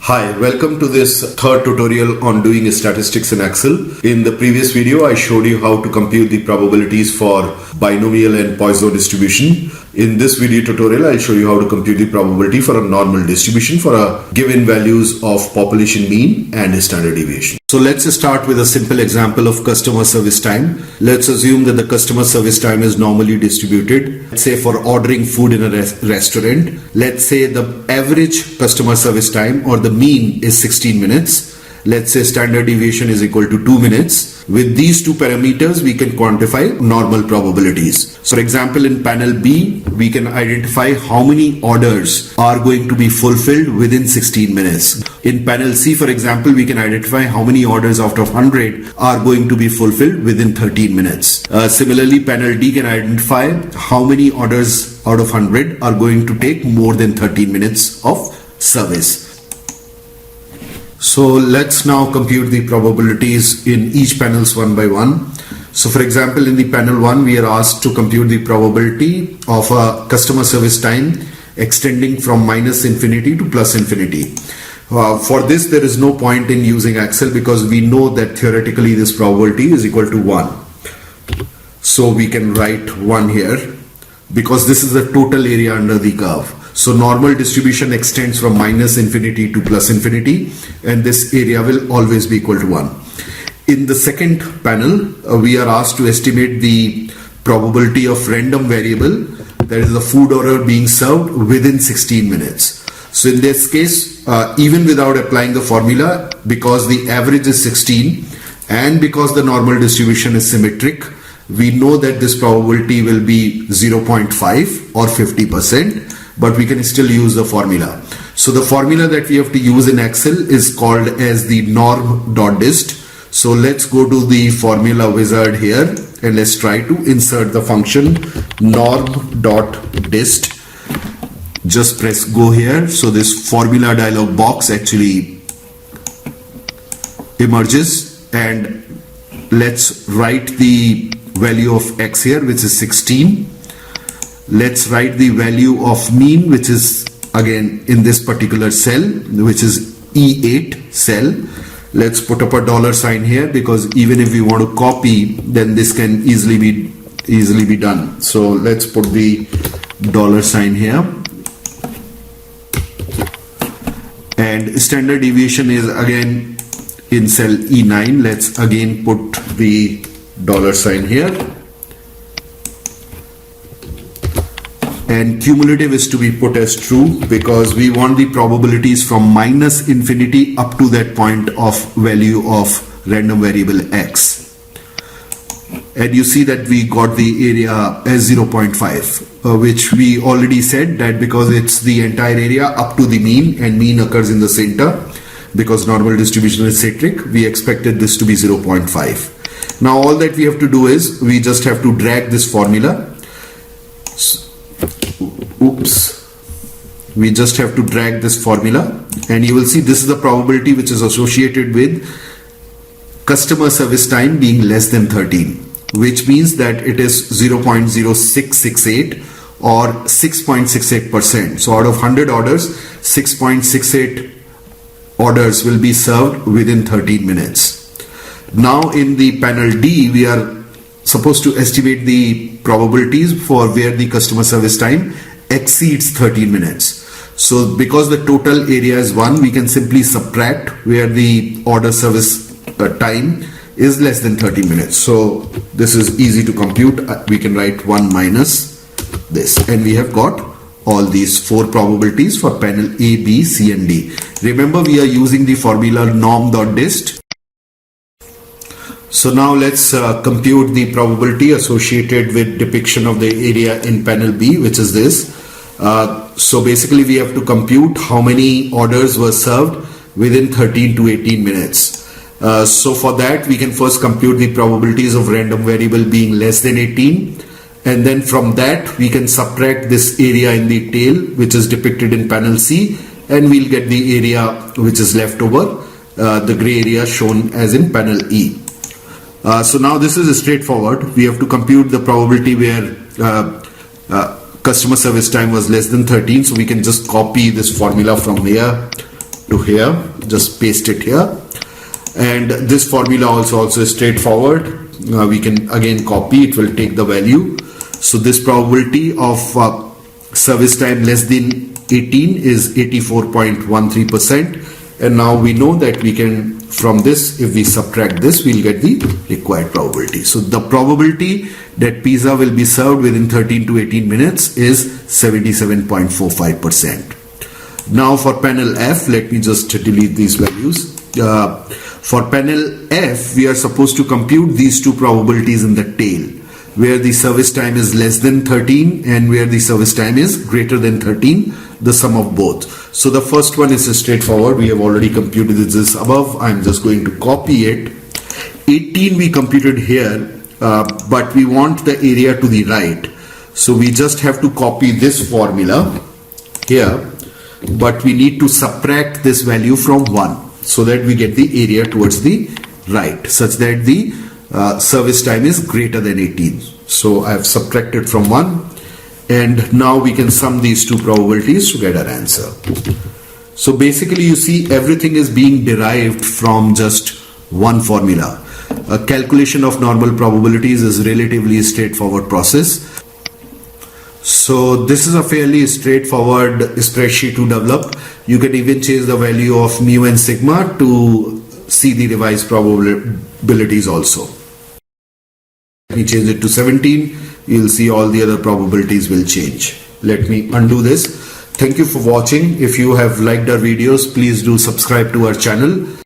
Hi, welcome to this third tutorial on doing statistics in Excel. In the previous video, I showed you how to compute the probabilities for binomial and Poisson distribution. In this video tutorial, I'll show you how to compute the probability for a normal distribution for a given values of population mean and standard deviation. So let's start with a simple example of customer service time. Let's assume that the customer service time is normally distributed. Let's say for ordering food in a restaurant, let's say the average customer service time or the mean is 16 minutes. Let's say standard deviation is equal to 2 minutes. With these two parameters, we can quantify normal probabilities. So for example, in panel B, we can identify how many orders are going to be fulfilled within 16 minutes. In panel C, for example, we can identify how many orders out of 100 are going to be fulfilled within 13 minutes. Similarly, panel D can identify how many orders out of 100 are going to take more than 13 minutes of service. So let's now compute the probabilities in each panels one by one. So for example, in the panel 1, we are asked to compute the probability of a customer service time extending from minus infinity to plus infinity. For this, there is no point in using Excel because we know that theoretically this probability is equal to 1. So we can write 1 here because this is the total area under the curve. So normal distribution extends from minus infinity to plus infinity, and this area will always be equal to 1. In the second panel, we are asked to estimate the probability of random variable, that is the food order being served within 16 minutes. So in this case, even without applying the formula, because the average is 16 and because the normal distribution is symmetric, we know that this probability will be 0.5 or 50%. But we can still use the formula. So the formula that we have to use in Excel is called as the norm.dist. So let's go to the formula wizard here and let's try to insert the function norm.dist. Just press go here. So this formula dialog box actually emerges, and let's write the value of x here, which is 16. Let's write the value of mean, which is again in this particular cell, which is E8 cell. Let's put up a dollar sign here because even if we want to copy, then this can easily be done. So let's put the dollar sign here. And standard deviation is again in cell E9. Let's again put the dollar sign here. And cumulative is to be put as true because we want the probabilities from minus infinity up to that point of value of random variable x. And you see that we got the area as 0.5, which we already said that because it's the entire area up to the mean and mean occurs in the center, because normal distribution is symmetric, we expected this to be 0.5. Now all that we have to do is we just have to drag this formula. We just have to drag this formula, and you will see this is the probability which is associated with customer service time being less than 13, which means that it is 0.0668 or 6.68%. So out of 100 orders, 6.68 orders will be served within 13 minutes. Now in the panel D, we are supposed to estimate the probabilities for where the customer service time exceeds 13 minutes. So because the total area is 1, we can simply subtract where the order service time is less than 30 minutes. So this is easy to compute. We can write 1 minus this, and we have got all these 4 probabilities for panel A, B, C and D. Remember, we are using the formula norm.dist. So now let's compute the probability associated with depiction of the area in panel B, which is this. So basically we have to compute how many orders were served within 13 to 18 minutes. So for that, we can first compute the probabilities of random variable being less than 18. And then from that, we can subtract this area in the tail, which is depicted in panel C, and we'll get the area which is left over, the gray area shown as in panel E. So now this is straightforward. We have to compute the probability where customer service time was less than 13. So we can just copy this formula from here, to here, just paste it here. And this formula also is straightforward. We can again copy, it will take the value. So this probability of service time less than 18 is 84.13%. And now we know that we can, from this, if we subtract this, we'll get the required probability. So the probability that pizza will be served within 13 to 18 minutes is 77.45%. Now for panel F, let me just delete these values. For panel F, we are supposed to compute these two probabilities in the tail, where the service time is less than 13 and where the service time is greater than 13, the sum of both. So the first one is straightforward. We have already computed this above. I'm just going to copy it. 18 we computed here, but we want the area to the right. So we just have to copy this formula here, but we need to subtract this value from 1 so that we get the area towards the right, such that the service time is greater than 18. So I have subtracted from 1, and now we can sum these two probabilities to get our answer. So basically you see everything is being derived from just one formula. A calculation of normal probabilities is relatively a straightforward process. So this is a fairly straightforward spreadsheet to develop. You can even change the value of mu and sigma to see the revised probabilities also. Let me change it to 17. You'll see all the other probabilities will change. Let me undo this. Thank you for watching. If you have liked our videos, please do subscribe to our channel.